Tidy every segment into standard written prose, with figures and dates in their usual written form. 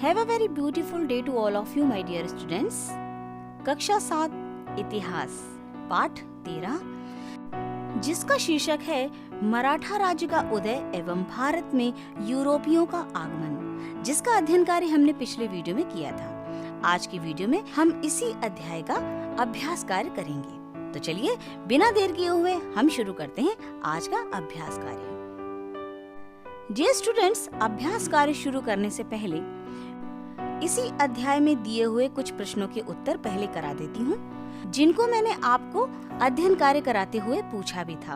Have a very beautiful day to all of you, my dear students. कक्षा 7 इतिहास पाठ 13 जिसका शीर्षक है मराठा राज्य का उदय एवं भारत में यूरोपियों का आगमन, जिसका अध्ययन कार्य हमने पिछले वीडियो में किया था। आज की वीडियो में हम इसी अध्याय का अभ्यास कार्य करेंगे। तो चलिए बिना देर किए हुए हम शुरू करते हैं आज का अभ्यास कार्य। डियर स्टूडेंट्स, अभ्यास कार्य शुरू करने से पहले इसी अध्याय में दिए हुए कुछ प्रश्नों के उत्तर पहले करा देती हूँ, जिनको मैंने आपको अध्ययन कार्य कराते हुए पूछा भी था।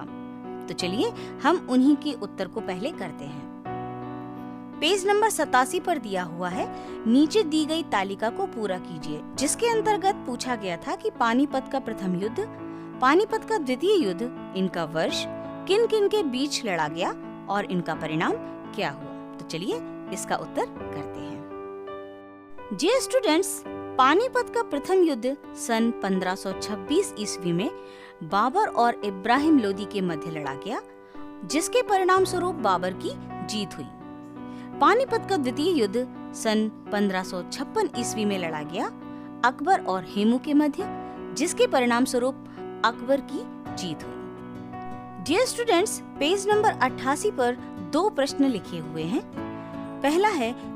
तो चलिए हम उन्हीं के उत्तर को पहले करते हैं। पेज नंबर 87 पर दिया हुआ है, नीचे दी गई तालिका को पूरा कीजिए, जिसके अंतर्गत पूछा गया था कि पानीपत का प्रथम युद्ध, पानीपत का द्वितीय युद्ध, इनका वर्ष, किन किन के बीच लड़ा गया और इनका परिणाम क्या हुआ। तो चलिए इसका उत्तर करते हैं। डियर स्टूडेंट्स, पानीपत का प्रथम युद्ध सन 1526 ईस्वी में बाबर और इब्राहिम लोदी के मध्य लड़ा गया, जिसके परिणाम स्वरूप बाबर की जीत हुई। पानीपत का द्वितीय युद्ध सन 1556 ईस्वी में लड़ा गया अकबर और हेमू के मध्य, जिसके परिणाम स्वरूप अकबर की जीत हुई। डियर स्टूडेंट्स, पेज नंबर 88 पर 2 प्रश्न लिखे हुए हैं। पहला है,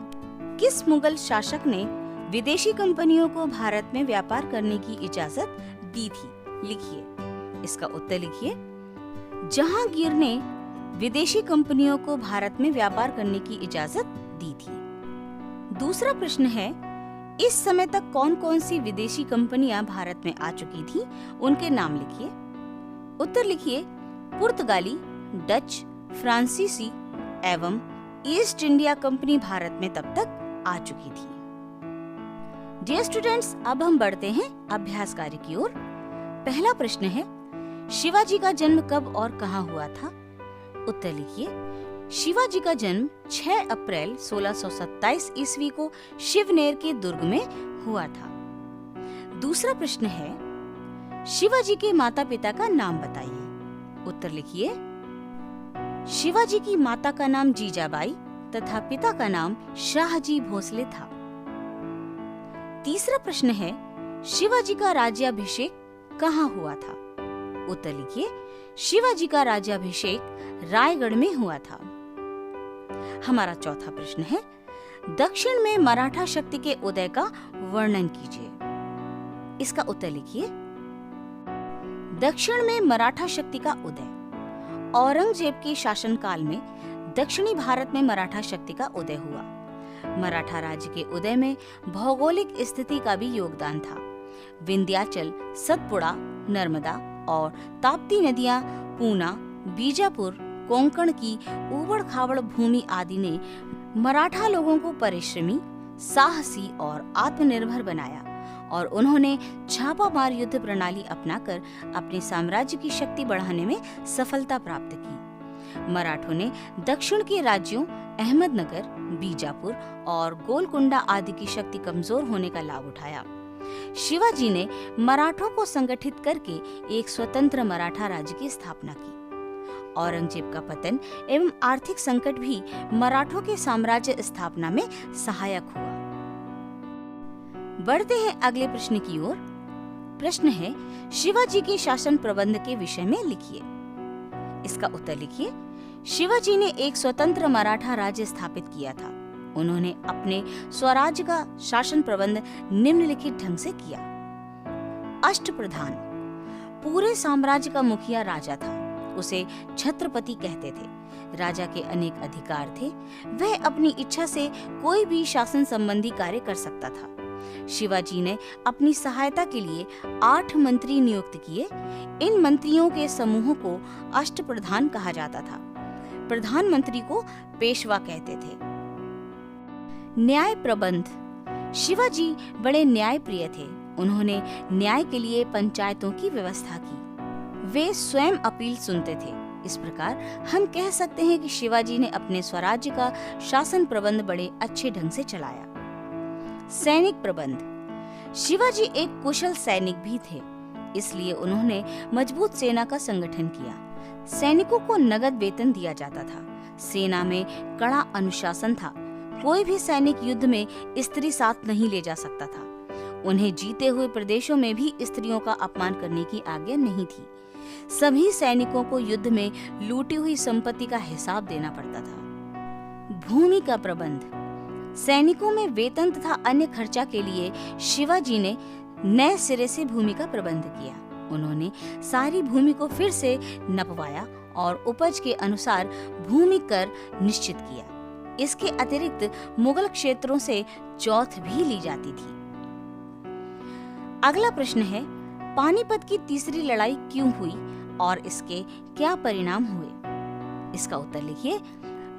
किस मुगल शासक ने विदेशी कंपनियों को भारत में व्यापार करने की इजाजत दी थी? लिखिए। इसका उत्तर लिखिए। जहांगीर ने विदेशी कंपनियों को भारत में व्यापार करने की इजाजत दी थी। दूसरा प्रश्न है, इस समय तक कौन कौन सी विदेशी कंपनियां भारत में आ चुकी थी, उनके नाम लिखिए। उत्तर लिखिए। पुर्तगाली, डच, फ्रांसीसी एवं ईस्ट इंडिया कंपनी भारत में तब तक आ चुकी थी। डियर स्टूडेंट्स, अब हम बढ़ते हैं अभ्यास कार्य की ओर। पहला प्रश्न है, शिवाजी का जन्म कब और कहाँ हुआ था? उत्तर लिखिए। शिवाजी का जन्म 6 अप्रैल 1627 ईस्वी को शिवनेर के दुर्ग में हुआ था। दूसरा प्रश्न है, शिवाजी के माता पिता का नाम बताइए। उत्तर लिखिए। शिवाजी की माता का नाम जीजाबाई तथा पिता का नाम शाहजी भोसले था। तीसरा प्रश्न है, शिवाजी का राज्याभिषेक कहाँ हुआ था? उत्तर लिखिए। शिवाजी का राज्याभिषेक रायगढ़ में हुआ था। हमारा चौथा प्रश्न है, दक्षिण में मराठा शक्ति के उदय का वर्णन कीजिए। इसका उत्तर लिखिए। दक्षिण में मराठा शक्ति का उदय। औरंगजेब के शासनकाल में दक्षिणी भारत में मराठा शक्ति का उदय हुआ। मराठा राज्य के उदय में भौगोलिक स्थिति का भी योगदान था। विंध्याचल, सतपुड़ा, नर्मदा और ताप्ती नदियां, पूना, बीजापुर, कोंकण की ऊबड़-खाबड़ भूमि आदि ने मराठा लोगों को परिश्रमी, साहसी और आत्मनिर्भर बनाया और उन्होंने छापामार युद्ध प्रणाली अपनाकर अपने साम्राज्य की शक्ति बढ़ाने में सफलता प्राप्त की। मराठों ने दक्षिण के राज्यों अहमदनगर, बीजापुर और गोलकुंडा आदि की शक्ति कमजोर होने का लाभ उठाया। शिवाजी ने मराठों को संगठित करके एक स्वतंत्र मराठा राज्य की स्थापना की। औरंगजेब का पतन एवं आर्थिक संकट भी मराठों के साम्राज्य स्थापना में सहायक हुआ। बढ़ते हैं अगले प्रश्न की ओर। प्रश्न है, शिवाजी के शासन प्रबंध के विषय में लिखिए। इसका उत्तर लिखिए। शिवाजी ने एक स्वतंत्र मराठा राज्य स्थापित किया था। उन्होंने अपने स्वराज्य का शासन प्रबंध निम्नलिखित ढंग से किया। अष्टप्रधान, पूरे साम्राज्य का मुखिया राजा था। उसे छत्रपति कहते थे। राजा के अनेक अधिकार थे। वह अपनी इच्छा से कोई भी शासन संबंधी कार्य कर सकता था। शिवाजी ने अपनी सहायता के लिए 8 मंत्री नियुक्त किए। इन मंत्रियों के समूह को अष्टप्रधान कहा जाता था। प्रधानमंत्री को पेशवा कहते थे। न्याय प्रबंध, शिवाजी बड़े न्याय प्रिय थे। उन्होंने न्याय के लिए पंचायतों की व्यवस्था की। वे स्वयं अपील सुनते थे। इस प्रकार हम कह सकते हैं कि शिवाजी ने अपने स्वराज्य का शासन प्रबंध बड़े अच्छे ढंग से चलाया। सैनिक प्रबंध, शिवाजी एक कुशल सैनिक भी थे, इसलिए उन्होंने मजबूत सेना का संगठन किया। सैनिकों को नगद वेतन दिया जाता था। सेना में कड़ा अनुशासन था। कोई भी सैनिक युद्ध में स्त्री साथ नहीं ले जा सकता था। उन्हें जीते हुए प्रदेशों में भी स्त्रियों का अपमान करने की आज्ञा नहीं थी। सभी सैनिकों को युद्ध में लूटी हुई संपत्ति का हिसाब देना पड़ता था। भूमि का प्रबंध। सैनिकों में वेतन तथा अन्य खर्चा के लिए शिवाजी ने नए सिरे से भूमि का प्रबंध किया। उन्होंने सारी भूमि को फिर से नपवाया और उपज के अनुसार भूमि कर निश्चित किया। इसके अतिरिक्त मुगल क्षेत्रों से चौथ भी ली जाती थी। अगला प्रश्न है, पानीपत की तीसरी लड़ाई क्यों हुई और इसके क्या परिणाम हुए? इसका उत्तर लिखिए।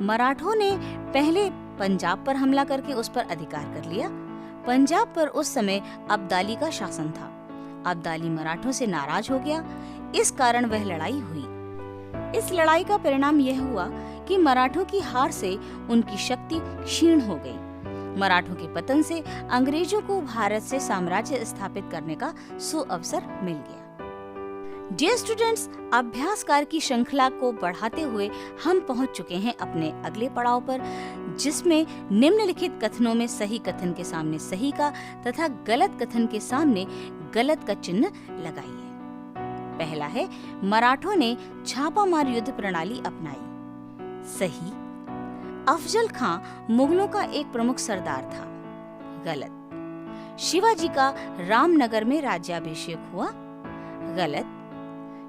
मराठों ने पहले पंजाब पर हमला करके उस पर अधिकार कर लिया। पंजाब पर उस समय अब्दाली का शासन था। अब्दाली मराठों से नाराज हो गया, इस कारण वह लड़ाई हुई। इस लड़ाई का परिणाम यह हुआ कि मराठों की हार से उनकी शक्ति क्षीण हो गई। मराठों के पतन से अंग्रेजों को भारत से साम्राज्य स्थापित करने का सुअवसर मिल गया। डियर स्टूडेंट्स, अभ्यास कार्य की श्रृंखला को बढ़ाते हुए हम पहुंच चुके हैं अपने अगले पड़ाव पर, जिसमें निम्नलिखित कथनों में सही कथन के सामने सही का तथा गलत कथन के सामने गलत का चिन्ह लगाइए। पहला है, मराठों ने छापामार युद्ध प्रणाली अपनाई। सही। अफजल खां मुगलों का एक प्रमुख सरदार था। गलत। शिवाजी का रामनगर में राज्याभिषेक हुआ। गलत।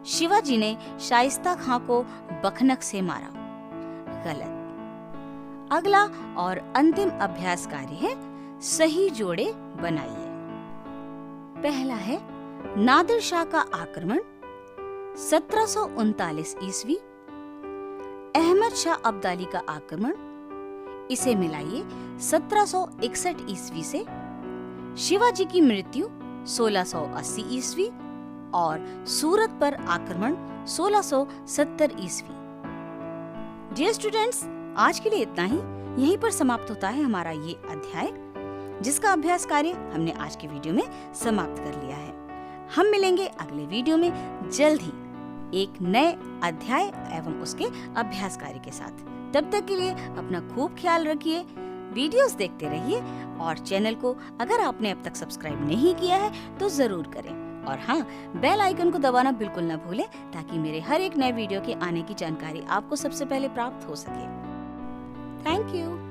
शिवाजी ने शाइस्ता खां को बखनक से मारा। गलत। अगला और अंतिम अभ्यास कार्य है, सही जोड़े बनाइए। पहला है, नादिर शाह का आक्रमण 1739 ईस्वी। अहमद शाह अब्दाली का आक्रमण, इसे मिलाइए 1761 ईस्वी से। शिवाजी की मृत्यु 1680 ईस्वी और सूरत पर आक्रमण 1670 ईस्वी। डियर स्टूडेंट्स, आज के लिए इतना ही। यहीं पर समाप्त होता है हमारा ये अध्याय, जिसका अभ्यास कार्य हमने आज के वीडियो में समाप्त कर लिया है। हम मिलेंगे अगले वीडियो में जल्द ही एक नए अध्याय एवं उसके अभ्यास कार्य के साथ। तब तक के लिए अपना खूब ख्याल रखिए, वीडियोस देखते रहिए और चैनल को अगर आपने अब तक सब्सक्राइब नहीं किया है तो जरूर करें। और हाँ, बेल आइकन को दबाना बिल्कुल न भूलें, ताकि मेरे हर एक नए वीडियो के आने की जानकारी आपको सबसे पहले प्राप्त हो सके। Thank you.